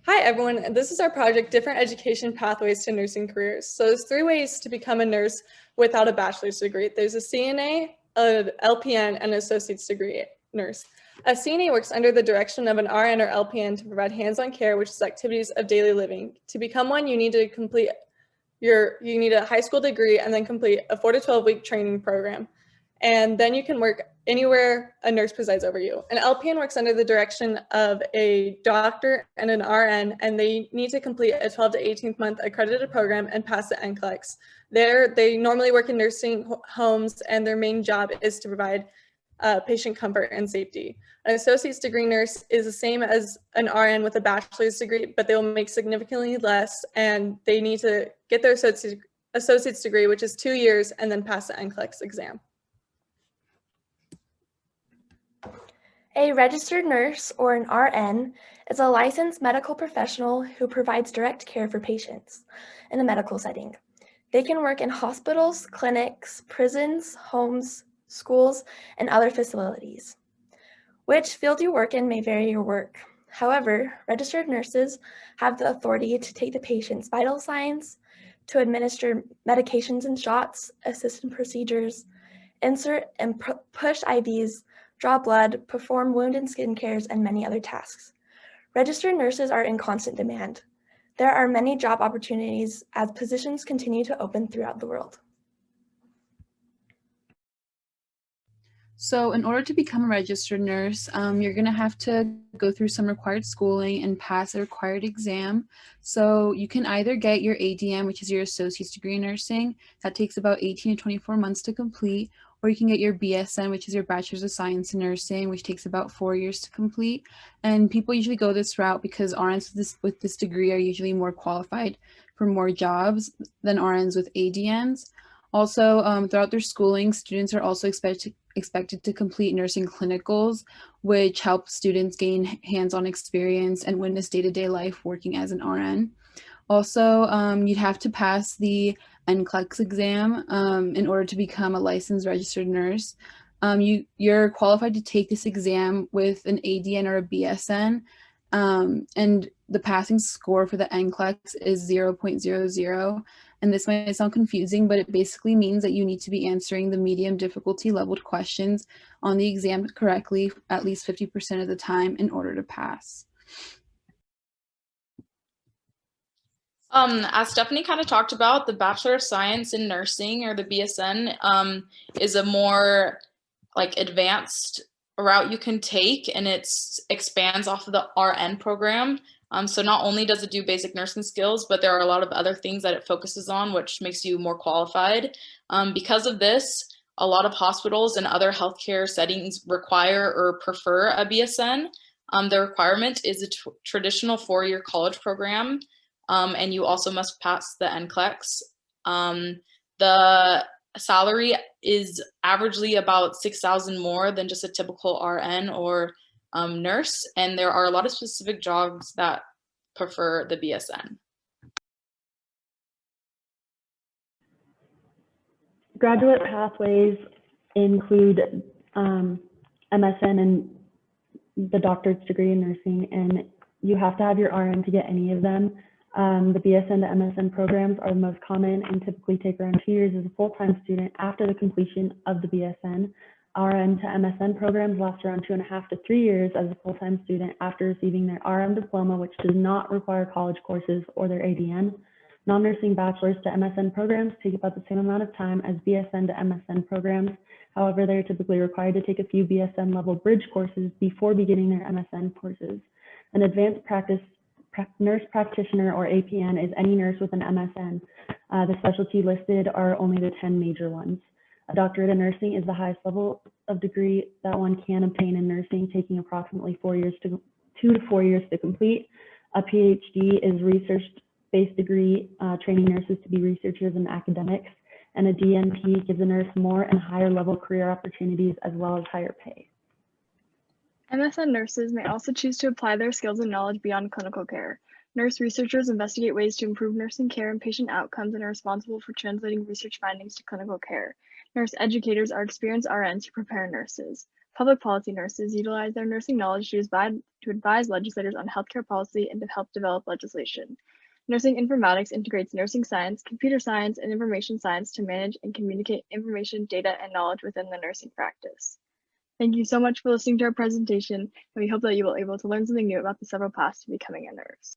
Hi, everyone. This is our project, Different Education Pathways to Nursing Careers. So there's 3 ways to become a nurse without a bachelor's degree. There's a CNA, an LPN, and an associate's degree nurse. A CNA works under the direction of an RN or LPN to provide hands-on care, which is activities of daily living. To become one, you need to complete you need a high school degree and then complete a 4 to 12-week training program. And then you can work anywhere a nurse presides over you. An LPN works under the direction of a doctor and an RN, and they need to complete a 12 to 18 month accredited program and pass the NCLEX. They normally work in nursing homes, and their main job is to provide patient comfort and safety. An associate's degree nurse is the same as an RN with a bachelor's degree, but they will make significantly less, and they need to get their associate's degree, which is 2 years, and then pass the NCLEX exam. A registered nurse, or an RN, is a licensed medical professional who provides direct care for patients in a medical setting. They can work in hospitals, clinics, prisons, homes, schools, and other facilities. Which field you work in may vary your work. However, registered nurses have the authority to take the patient's vital signs, to administer medications and shots, assist in procedures, insert and push IVs, draw blood, perform wound and skin cares, and many other tasks. Registered nurses are in constant demand. There are many job opportunities as positions continue to open throughout the world. So in order to become a registered nurse, you're going to have to go through some required schooling and pass a required exam. So you can either get your ADM, which is your associate's degree in nursing. That takes about 18 to 24 months to complete. Or you can get your BSN, which is your Bachelor's of Science in Nursing, which takes about 4 years to complete. And people usually go this route because RNs with this degree are usually more qualified for more jobs than RNs with ADNs. Also, throughout their schooling, students are also expected to complete nursing clinicals, which help students gain hands-on experience and witness day-to-day life working as an RN. Also, you'd have to pass the NCLEX exam in order to become a licensed registered nurse. You're qualified to take this exam with an ADN or a BSN, and the passing score for the NCLEX is 0.00. And this might sound confusing, but it basically means that you need to be answering the medium difficulty leveled questions on the exam correctly at least 50% of the time in order to pass. As Stephanie kind of talked about, the Bachelor of Science in Nursing, or the BSN, is a more advanced route you can take, and it expands off of the RN program. So not only does it do basic nursing skills, but there are a lot of other things that it focuses on, which makes you more qualified. Because of this, a lot of hospitals and other healthcare settings require or prefer a BSN. The requirement is a traditional 4-year college program, and you also must pass the NCLEX. The salary is averagely about $6,000 more than just a typical RN or nurse, and there are a lot of specific jobs that prefer the BSN. Graduate pathways include MSN and the doctorate's degree in nursing, and you have to have your RN to get any of them. The BSN to MSN programs are the most common and typically take around 2 years as a full-time student after the completion of the BSN. RN to MSN programs last around 2.5 to 3 years as a full-time student after receiving their RN diploma, which does not require college courses or their ADN. Non-nursing bachelor's to MSN programs take about the same amount of time as BSN to MSN programs. However, they're typically required to take a few BSN level bridge courses before beginning their MSN courses. An advanced practice nurse practitioner, or APN, is any nurse with an MSN. The specialty listed are only the 10 major ones. A doctorate in nursing is the highest level of degree that one can obtain in nursing, taking approximately 2 to 4 years to complete. A PhD is research-based degree, training nurses to be researchers and academics. And a DNP gives a nurse more and higher level career opportunities as well as higher pay. MSN nurses may also choose to apply their skills and knowledge beyond clinical care. Nurse researchers investigate ways to improve nursing care and patient outcomes and are responsible for translating research findings to clinical care. Nurse educators are experienced RNs who prepare nurses. Public policy nurses utilize their nursing knowledge to advise legislators on healthcare policy and to help develop legislation. Nursing informatics integrates nursing science, computer science, and information science to manage and communicate information, data, and knowledge within the nursing practice. Thank you so much for listening to our presentation, and we hope that you will be able to learn something new about the several paths to becoming a nurse.